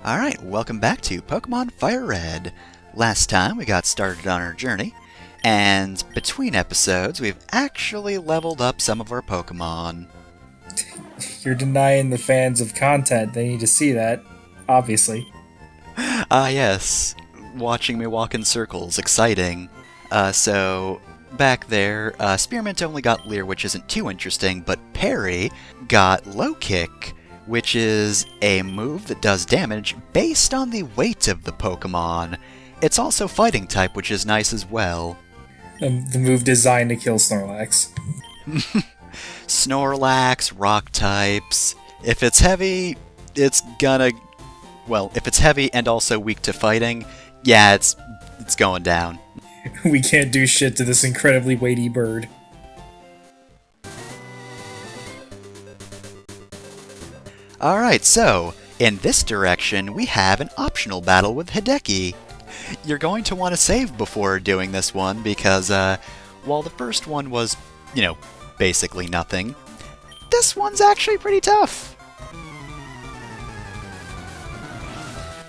Alright, welcome back to Pokemon FireRed. Last time we got started on our journey, and between episodes we've actually leveled up some of our Pokemon. You're denying the fans of content. They need to see that, obviously. Yes. Watching me walk in circles. Exciting. So, back there, Spearmint only got Leer, which isn't too interesting, but Parry got Low Kick, which is a move that does damage based on the weight of the Pokemon. It's also Fighting type, which is nice as well. The move designed to kill Snorlax. Snorlax, rock types. If it's heavy, it's gonna... Well, if it's heavy and also weak to fighting, yeah, it's going down. We can't do shit to this incredibly weighty bird. Alright, so, in this direction, we have an optional battle with Hideki. You're going to want to save before doing this one, because, while the first one was, basically nothing, this one's actually pretty tough.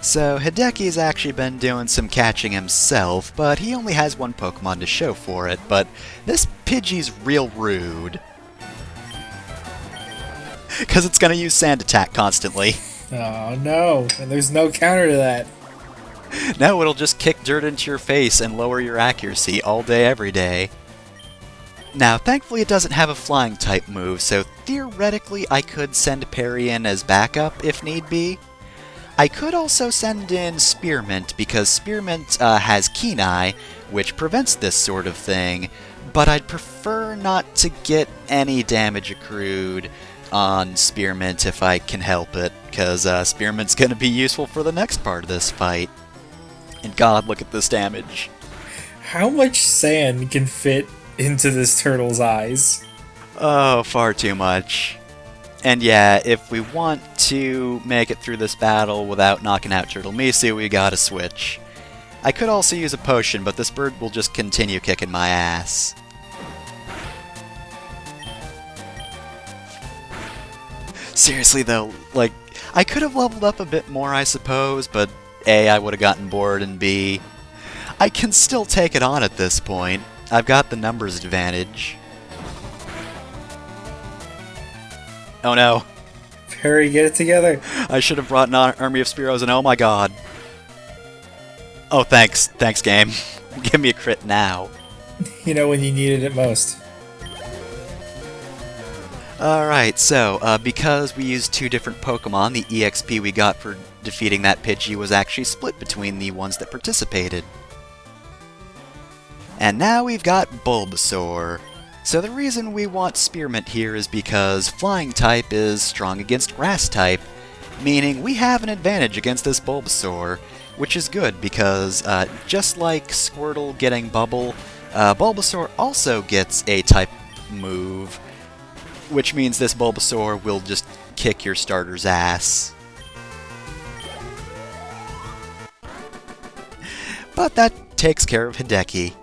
So, Hideki's actually been doing some catching himself, but he only has one Pokemon to show for it, but this Pidgey's real rude. Because it's going to use Sand Attack constantly. Oh no, and there's no counter to that. No, it'll just kick dirt into your face and lower your accuracy all day, every day. Now, thankfully it doesn't have a flying type move, so theoretically I could send Parry in as backup if need be. I could also send in Spearmint, because Spearmint has Keen Eye, which prevents this sort of thing, but I'd prefer not to get any damage accrued on Spearmint if I can help it, because Spearmint's going to be useful for the next part of this fight. And god, look at this damage. How much sand can fit into this turtle's eyes? Oh, far too much. And yeah, if we want to make it through this battle without knocking out Turtle Misu, we gotta switch. I could also use a potion, but this bird will just continue kicking my ass. Seriously though, I could have leveled up a bit more, I suppose, but A, I would have gotten bored, and B, I can still take it on at this point. I've got the numbers advantage. Oh no. Parry, get it together. I should have brought an army of Spearows, and oh my god. Oh, thanks. Thanks, game. Give me a crit now. You know when you needed it most. Alright, so, because we used two different Pokemon, the EXP we got for defeating that Pidgey was actually split between the ones that participated. And now we've got Bulbasaur. So the reason we want Spearmint here is because Flying type is strong against Grass type, meaning we have an advantage against this Bulbasaur, which is good because, just like Squirtle getting Bubble, Bulbasaur also gets a type move, which means this Bulbasaur will just kick your starter's ass. But that takes care of Hideki.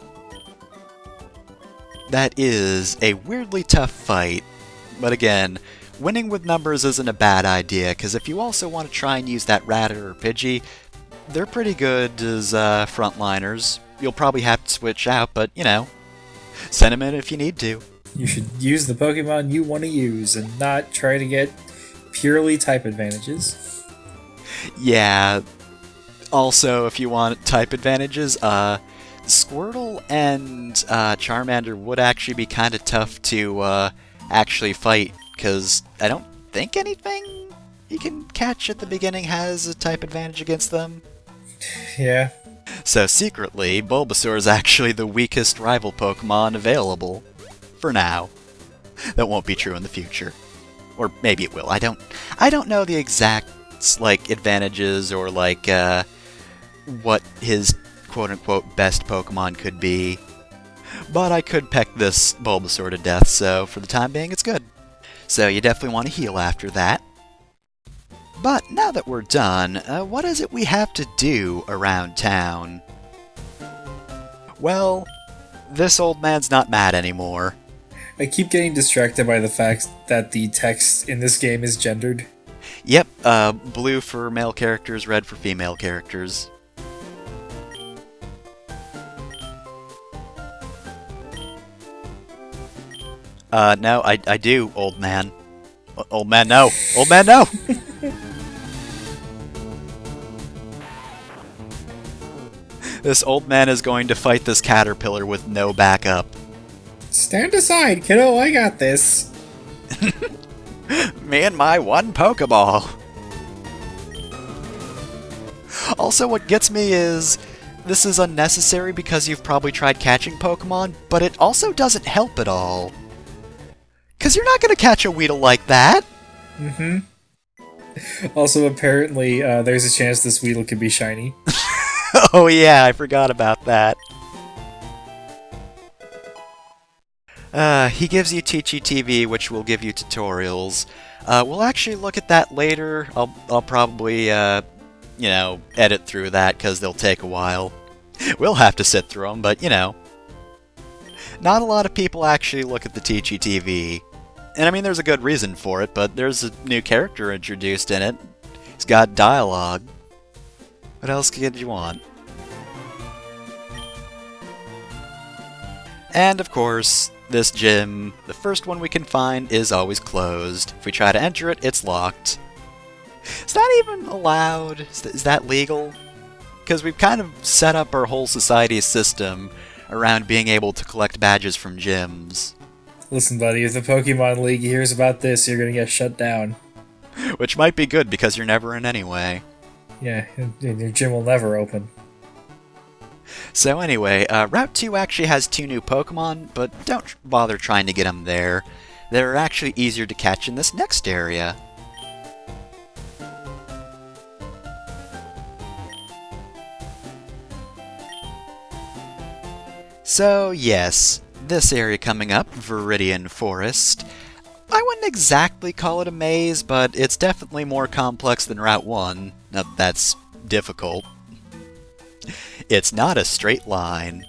That is a weirdly tough fight, but again, winning with numbers isn't a bad idea, because if you also want to try and use that Rattata or Pidgey, they're pretty good as frontliners. You'll probably have to switch out, but, send them in if you need to. You should use the Pokemon you want to use and not try to get purely type advantages. Yeah. Also, if you want type advantages, Squirtle and Charmander would actually be kind of tough to actually fight, because I don't think anything you can catch at the beginning has a type advantage against them. Yeah. So secretly, Bulbasaur is actually the weakest rival Pokemon available. For now. That won't be true in the future. Or maybe it will. I don't know the exact, advantages or, what his quote-unquote best Pokemon could be. But I could peck this Bulbasaur to death, so for the time being, it's good. So you definitely want to heal after that. But now that we're done, what is it we have to do around town? Well, this old man's not mad anymore. I keep getting distracted by the fact that the text in this game is gendered. Yep, blue for male characters, red for female characters. No, I do, old man. Old man, no! Old man, no! This old man is going to fight this caterpillar with no backup. Stand aside, kiddo, I got this. Me and my one Pokeball. Also, what gets me is, this is unnecessary because you've probably tried catching Pokemon, but it also doesn't help at all. Because you're not going to catch a Weedle like that! Mm-hmm. Also, apparently, there's a chance this Weedle could be shiny. Oh yeah, I forgot about that. He gives you Teachy TV, which will give you tutorials. We'll actually look at that later. I'll probably, you know, edit through that, because they'll take a while. We'll have to sit through them, but, you know. Not a lot of people actually look at the Teachy TV. And I mean, there's a good reason for it, but there's a new character introduced in it. He's got dialogue. What else could you want? And of course, this gym, the first one we can find, is always closed. If we try to enter it, it's locked. Is that even allowed? Is that legal? Because we've kind of set up our whole society's system around being able to collect badges from gyms. Listen, buddy, if the Pokemon League hears about this, you're gonna get shut down. Which might be good, because you're never in anyway. Yeah, and your gym will never open. So anyway, Route 2 actually has 2 new Pokemon, but don't bother trying to get them there. They're actually easier to catch in this next area. So yes, this area coming up, Viridian Forest. I wouldn't exactly call it a maze, but it's definitely more complex than Route 1. Now, that's difficult. It's not a straight line.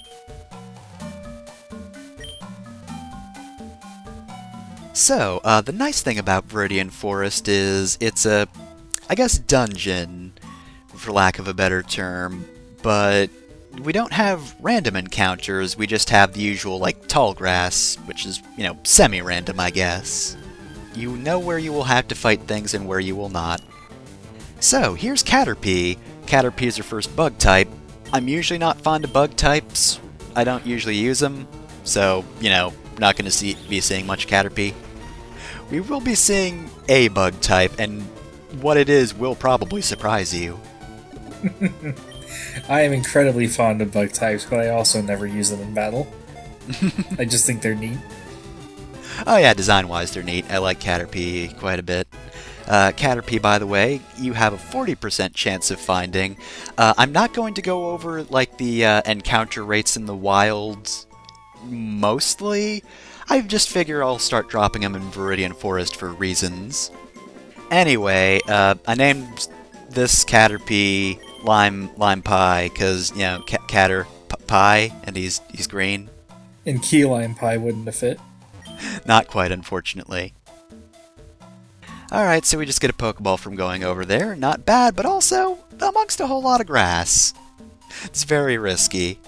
So, the nice thing about Viridian Forest is it's a, I guess, dungeon, for lack of a better term, but we don't have random encounters, we just have the usual, like, tall grass, which is, you know, semi-random, I guess. You know where you will have to fight things and where you will not. So, here's Caterpie. Caterpie is your first bug type. I'm usually not fond of bug types. I don't usually use them, so, you know, not going to be seeing much Caterpie. We will be seeing a bug type, and what it is will probably surprise you. I am incredibly fond of bug types, but I also never use them in battle. I just think they're neat. Oh yeah, design-wise they're neat. I like Caterpie quite a bit. Caterpie, by the way, you have a 40% chance of finding. I'm not going to go over, like, the encounter rates in the wild, mostly. I just figure I'll start dropping them in Viridian Forest for reasons. Anyway, I named this Caterpie Lime Pie, because, you know, Catter Pie, and he's green. And Key Lime Pie wouldn't have fit. Not quite, unfortunately. Alright, so we just get a Pokeball from going over there. Not bad, but also amongst a whole lot of grass. It's very risky.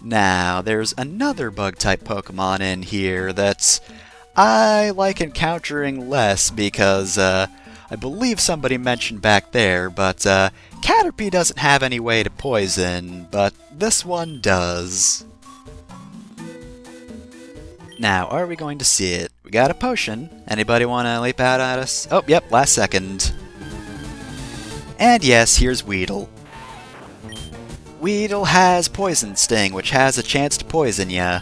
Now, there's another Bug-type Pokemon in here that's I like encountering less because, I believe somebody mentioned back there, but Caterpie doesn't have any way to poison, but this one does. Now, are we going to see it? We got a potion. Anybody want to leap out at us? Oh, yep, last second. And yes, here's Weedle. Weedle has Poison Sting, which has a chance to poison ya.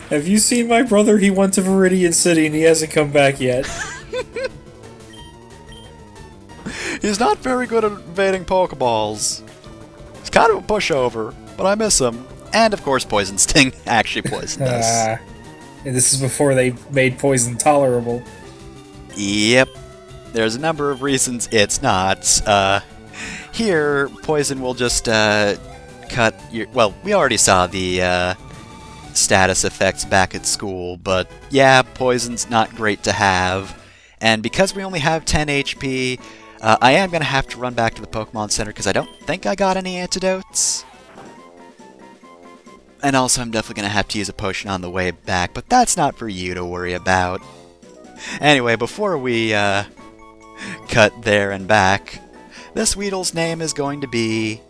Have you seen my brother? He went to Viridian City and he hasn't come back yet. He's not very good at evading Pokeballs. He's kind of a pushover, but I miss him. And of course, Poison Sting actually poisoned us. And this is before they made poison tolerable. Yep. There's a number of reasons it's not. Here, poison will just cut your... Well, we already saw the status effects back at school, but yeah, poison's not great to have. And because we only have 10 HP, I am going to have to run back to the Pokemon Center because I don't think I got any antidotes. And also, I'm definitely going to have to use a potion on the way back, but that's not for you to worry about. Anyway, before we cut there and back, this Weedle's name is going to be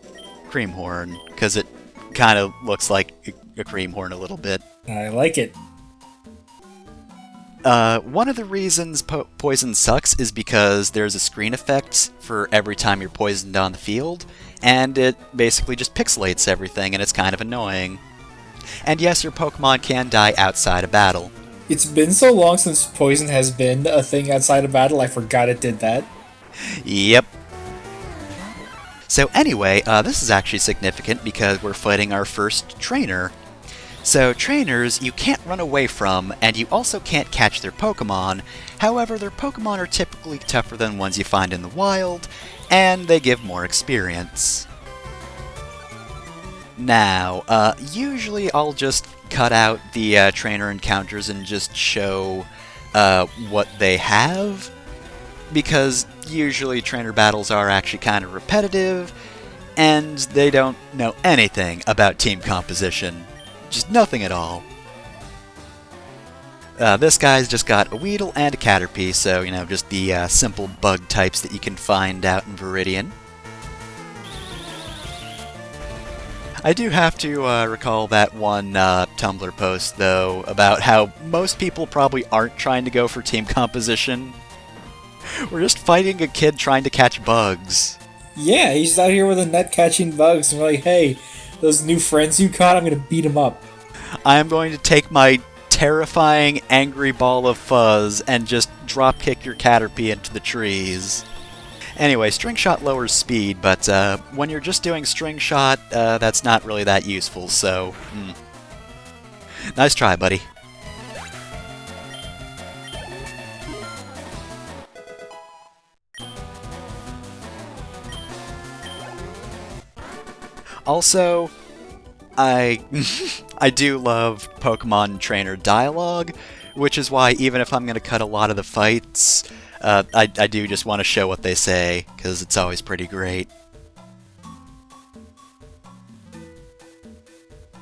Creamhorn, because it kind of looks like a Creamhorn a little bit. I like it. One of the reasons poison sucks is because there's a screen effect for every time you're poisoned on the field, and it basically just pixelates everything, and it's kind of annoying. And yes, your Pokemon can die outside of battle. It's been so long since poison has been a thing outside of battle, I forgot it did that. Yep. So anyway, this is actually significant because we're fighting our first trainer. So trainers you can't run away from, and you also can't catch their Pokemon. However, their Pokemon are typically tougher than ones you find in the wild, and they give more experience. Now, usually I'll just cut out the trainer encounters and just show what they have, because usually trainer battles are actually kind of repetitive, and they don't know anything about team composition. Just nothing at all. This guy's just got a Weedle and a Caterpie, so, you know, just the simple bug types that you can find out in Viridian. I do have to recall that one Tumblr post, though, about how most people probably aren't trying to go for team composition. We're just fighting a kid trying to catch bugs. Yeah, he's out here with a net catching bugs, and we're like, hey, those new friends you caught, I'm gonna beat them up. I am going to take my terrifying angry ball of fuzz and just drop kick your Caterpie into the trees. Anyway, String Shot lowers speed, but when you're just doing String Shot, that's not really that useful, so... Nice try, buddy. Also, I do love Pokemon trainer dialogue, which is why even if I'm going to cut a lot of the fights, I do just want to show what they say, because it's always pretty great.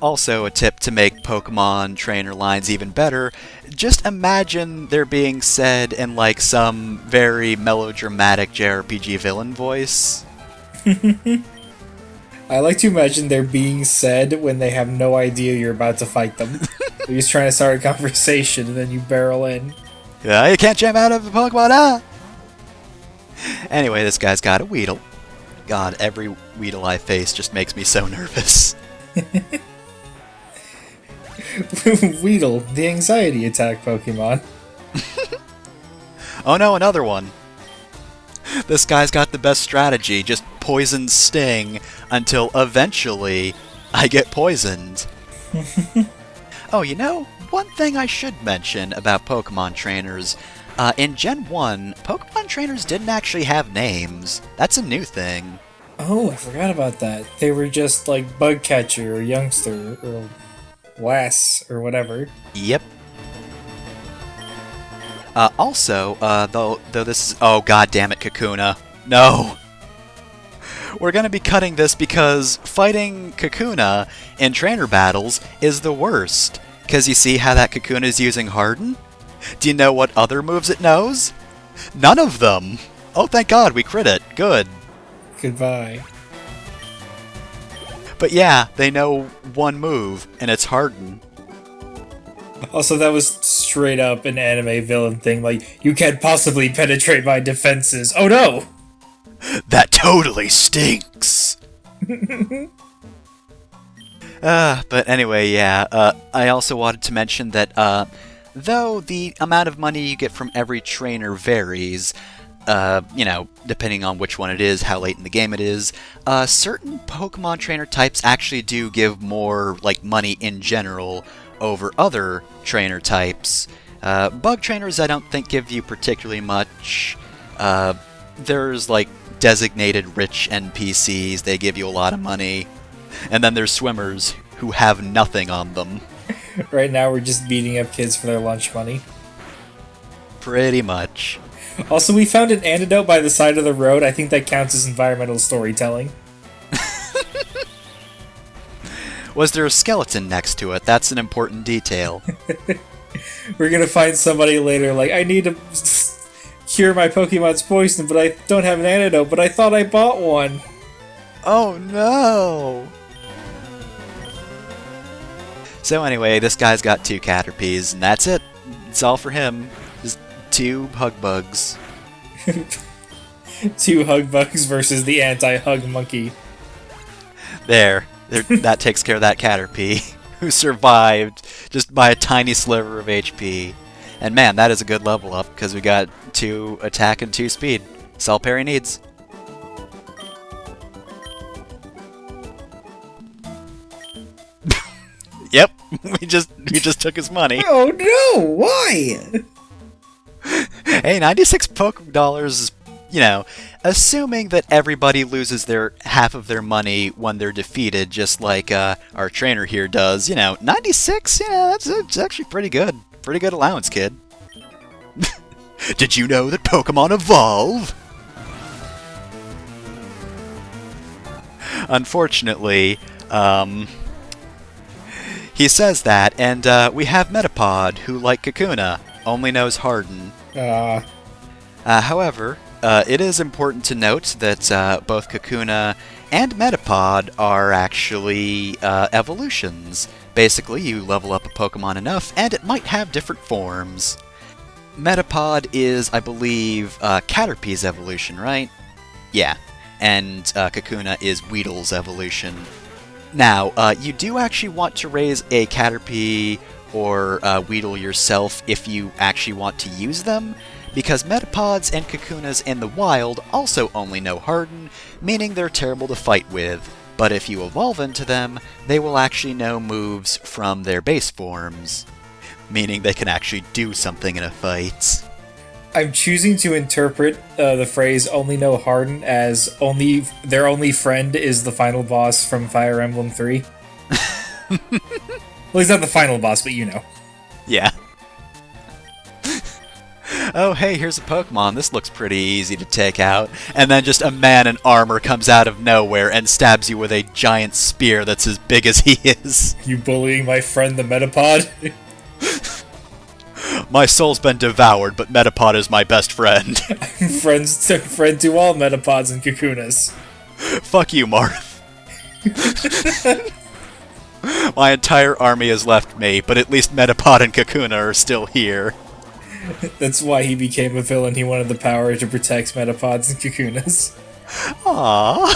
Also, a tip to make Pokemon trainer lines even better, just imagine they're being said in like some very melodramatic JRPG villain voice. I like to imagine they're being said when they have no idea you're about to fight them. They're just trying to start a conversation, and then you barrel in. Yeah, you can't jam out of a Pokemon, ah! Anyway, this guy's got a Weedle. God, every Weedle I face just makes me so nervous. Weedle, the anxiety attack Pokemon. Oh no, another one. This guy's got the best strategy, just poison Sting until eventually I get poisoned. Oh, you know, one thing I should mention about Pokemon trainers, in Gen 1, Pokemon trainers didn't actually have names. That's a new thing. Oh, I forgot about that. They were just like Bug Catcher or Youngster or Lass or whatever. Yep. Also, though this is... Oh, god damn it, Kakuna. No! We're gonna be cutting this because fighting Kakuna in trainer battles is the worst. Because you see how that Kakuna is using Harden? Do you know what other moves it knows? None of them! Oh, thank god, we crit it. Good. Goodbye. But yeah, they know one move, and it's Harden. Also, that was straight up an anime villain thing, like, you can't possibly penetrate my defenses. Oh no! That totally stinks! But anyway, yeah, I also wanted to mention that, though the amount of money you get from every trainer varies, you know, depending on which one it is, how late in the game it is, certain Pokemon trainer types actually do give more, like, money in general over other trainer types. Bug trainers I don't think give you particularly much. There's, like, designated rich NPCs, they give you a lot of money. And then there's swimmers who have nothing on them. Right now we're just beating up kids for their lunch money. Pretty much. Also, we found an antidote by the side of the road. I think that counts as environmental storytelling. Was there a skeleton next to it? That's an important detail. We're gonna find somebody later like, I need to cure my Pokemon's poison, but I don't have an antidote, but I thought I bought one. Oh no! So anyway, this guy's got 2 Caterpies, and that's it. It's all for him. Just 2 hug bugs. 2 hug bugs versus the anti-hug monkey. There. That takes care of that Caterpie, who survived just by a tiny sliver of HP. And man, that is a good level up, because we got 2 attack and 2 speed. That's all Perry needs. Yep, we just took his money. Oh no, why? Hey, 96 Poke Dollars is, you know, assuming that everybody loses their half of their money when they're defeated, just like our trainer here does, 96, that's actually pretty good. Pretty good allowance, kid. Did you know that Pokemon evolve? Unfortunately, he says that, and we have Metapod, who, like Kakuna, only knows Harden. However, it is important to note that both Kakuna and Metapod are actually evolutions. Basically, you level up a Pokemon enough, and it might have different forms. Metapod is, I believe, Caterpie's evolution, right? Yeah. And Kakuna is Weedle's evolution. Now, you do actually want to raise a Caterpie or Weedle yourself if you actually want to use them, because Metapods and Kakunas in the wild also only know Harden, meaning they're terrible to fight with, but if you evolve into them, they will actually know moves from their base forms, meaning they can actually do something in a fight. I'm choosing to interpret the phrase "only know Harden" as their only friend is the final boss from Fire Emblem 3. Well, he's not the final boss, but you know. Yeah. Oh, hey, here's a Pokemon. This looks pretty easy to take out. And then just a man in armor comes out of nowhere and stabs you with a giant spear that's as big as he is. You bullying my friend, the Metapod? My soul's been devoured, but Metapod is my best friend. Friend to all Metapods and Kakunas. Fuck you, Marth. My entire army has left me, but at least Metapod and Kakuna are still here. That's why he became a villain. He wanted the power to protect Metapods and Kakunas. Aww.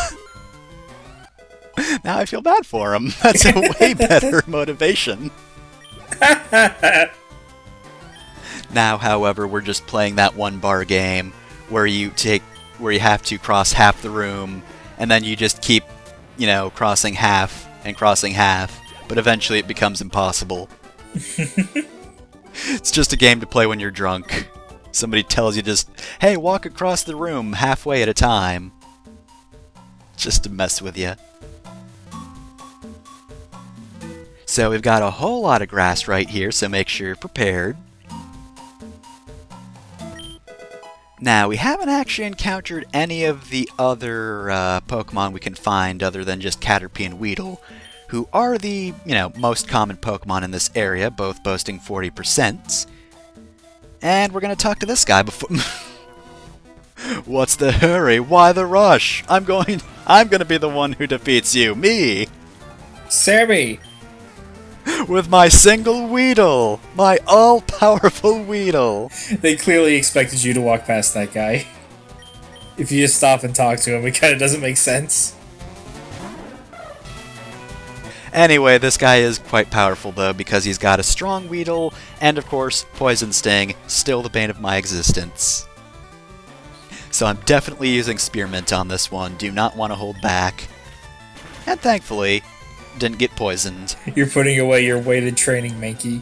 Now I feel bad for him. That's a way better motivation. Now, however, we're just playing that one bar game where you have to cross half the room, and then you just keep, crossing half and crossing half, but eventually it becomes impossible. It's just a game to play when you're drunk. Somebody tells you just, hey, walk across the room halfway at a time. Just to mess with you. So we've got a whole lot of grass right here, so make sure you're prepared. Now, we haven't actually encountered any of the other Pokemon we can find other than just Caterpie and Weedle, who are the, most common Pokemon in this area, both boasting 40%. And we're going to talk to this guy before... What's the hurry? Why the rush? I'm going to be the one who defeats you. Me! Sammy! With my single Weedle! My all-powerful Weedle! They clearly expected you to walk past that guy. If you just stop and talk to him, it kind of doesn't make sense. Anyway, this guy is quite powerful, though, because he's got a strong Weedle, and of course, Poison Sting, still the bane of my existence. So I'm definitely using Spearmint on this one, do not want to hold back. And thankfully, didn't get poisoned. You're putting away your weighted training, Mankey.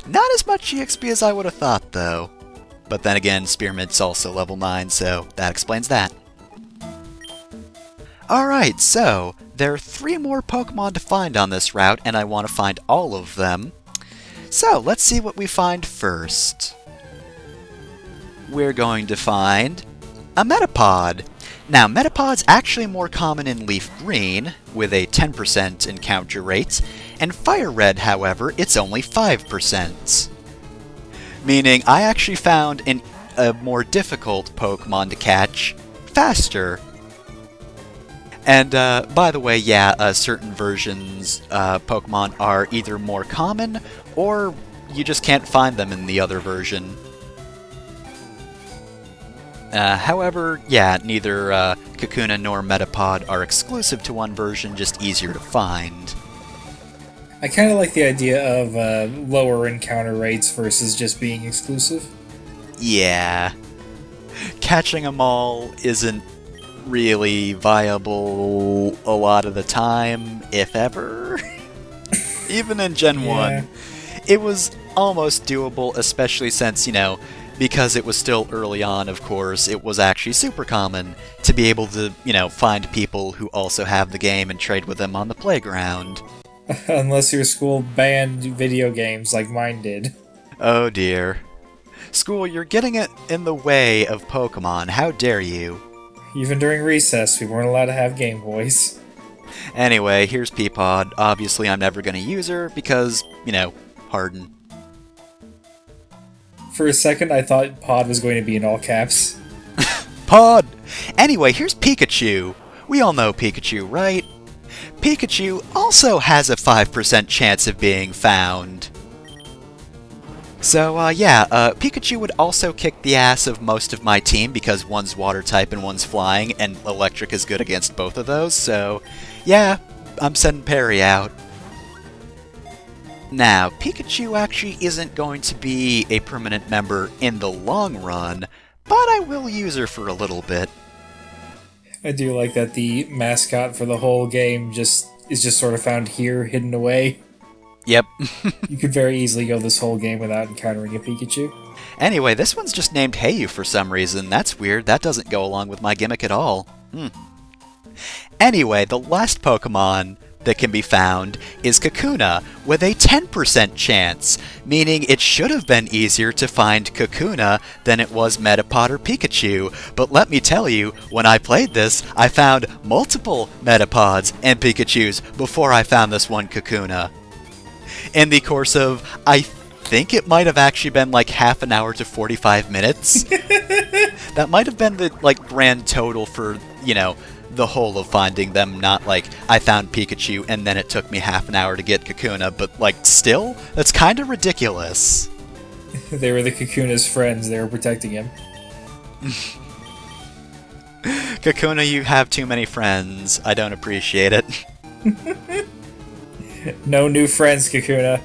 Not as much EXP as I would have thought, though. But then again, Spearmint's also level 9, so that explains that. Alright, so, there are 3 more Pokemon to find on this route, and I want to find all of them. So, let's see what we find first. we're going to find a Metapod. Now, Metapod's actually more common in Leaf Green, with a 10% encounter rate, and FireRed, however, it's only 5%. Meaning, I actually found a more difficult Pokemon to catch faster. And, by the way, yeah, certain versions, Pokemon are either more common, or you just can't find them in the other version. However, yeah, neither Kakuna nor Metapod are exclusive to one version, just easier to find. I kind of like the idea of lower encounter rates versus just being exclusive. Yeah. Catching them all isn't really viable a lot of the time, if ever. Even in Gen 1. It was almost doable, especially since, because it was still early on, of course, it was actually super common to be able to, find people who also have the game and trade with them on the playground. Unless your school banned video games like mine did. Oh dear. School, you're getting it in the way of Pokemon, how dare you? Even during recess, we weren't allowed to have Game Boys. Anyway, here's Peapod. Obviously, I'm never gonna use her because, Harden. For a second, I thought Pod was going to be in all caps. Pod! Anyway, here's Pikachu. We all know Pikachu, right? Pikachu also has a 5% chance of being found. So, Pikachu would also kick the ass of most of my team because one's water type and one's flying, and electric is good against both of those, so yeah, I'm sending Perry out. Now, Pikachu actually isn't going to be a permanent member in the long run, but I will use her for a little bit. I do like that the mascot for the whole game is just sort of found here, hidden away. Yep. You could very easily go this whole game without encountering a Pikachu. Anyway, this one's just named Heyu for some reason. That's weird. That doesn't go along with my gimmick at all. Anyway, the last Pokemon that can be found is Kakuna, with a 10% chance, meaning it should have been easier to find Kakuna than it was Metapod or Pikachu, but let me tell you, when I played this, I found multiple Metapods and Pikachus before I found this one Kakuna. In the course of, I think it might have actually been like half an hour to 45 minutes. That might have been the, grand total for, the whole of finding them, not like I found Pikachu and then it took me half an hour to get Kakuna, but still, that's kind of ridiculous. They were the Kakuna's friends, they were protecting him. Kakuna, you have too many friends. I don't appreciate it. No new friends, Kakuna.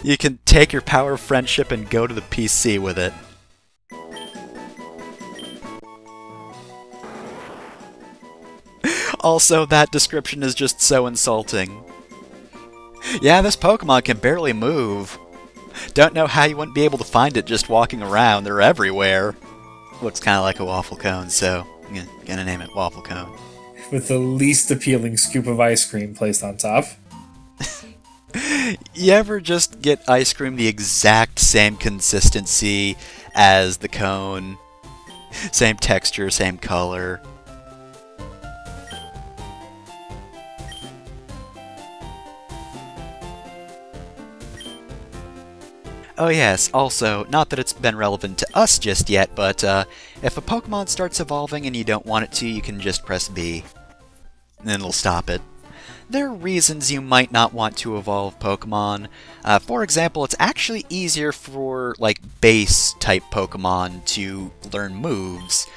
You can take your power of friendship and go to the PC with it. Also, that description is just so insulting. Yeah, this Pokemon can barely move. Don't know how you wouldn't be able to find it just walking around. They're everywhere. Looks kind of like a waffle cone, so I'm gonna name it Waffle Cone. With the least appealing scoop of ice cream placed on top. You ever just get ice cream the exact same consistency as the cone? Same texture, same color. Oh yes, also, not that it's been relevant to us just yet, but if a Pokemon starts evolving and you don't want it to, you can just press B. And it'll stop it. There are reasons you might not want to evolve Pokemon. For example, it's actually easier for, base-type Pokemon to learn moves.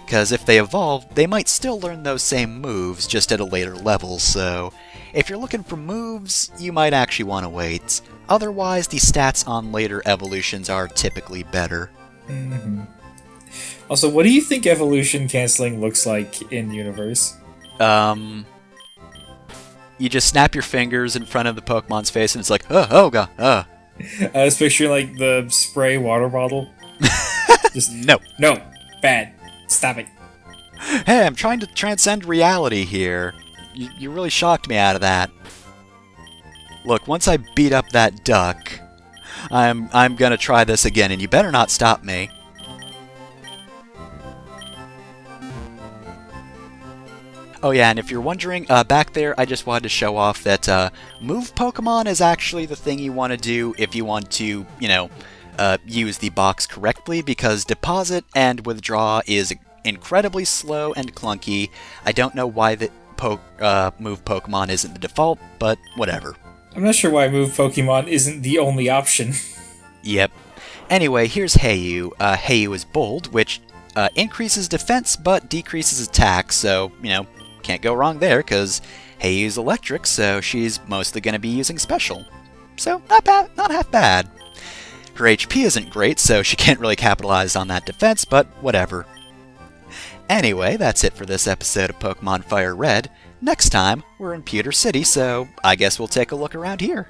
Because if they evolve, they might still learn those same moves, just at a later level, so if you're looking for moves, you might actually want to wait. Otherwise, the stats on later evolutions are typically better. Mm-hmm. Also, what do you think evolution canceling looks like in universe? You just snap your fingers in front of the Pokemon's face and it's like, oh god, I was picturing, the spray water bottle. Just, No, bad. Stop it. Hey, I'm trying to transcend reality here. You really shocked me out of that. Look, once I beat up that duck, I'm gonna try this again, and you better not stop me. Oh yeah, and if you're wondering, back there I just wanted to show off that Move Pokemon is actually the thing you want to do if you want to, use the box correctly, because Deposit and Withdraw is incredibly slow and clunky. I don't know why the Move Pokemon isn't the default, but whatever. I'm not sure why Move Pokemon isn't the only option. Yep. Anyway, here's Heyu. Heyu is Bold, which increases defense but decreases attack, so, can't go wrong there, because Heyu's electric, so she's mostly going to be using special. So, not half bad. Her HP isn't great, so she can't really capitalize on that defense, but whatever. Anyway, that's it for this episode of Pokemon Fire Red. Next time, we're in Pewter City, so I guess we'll take a look around here.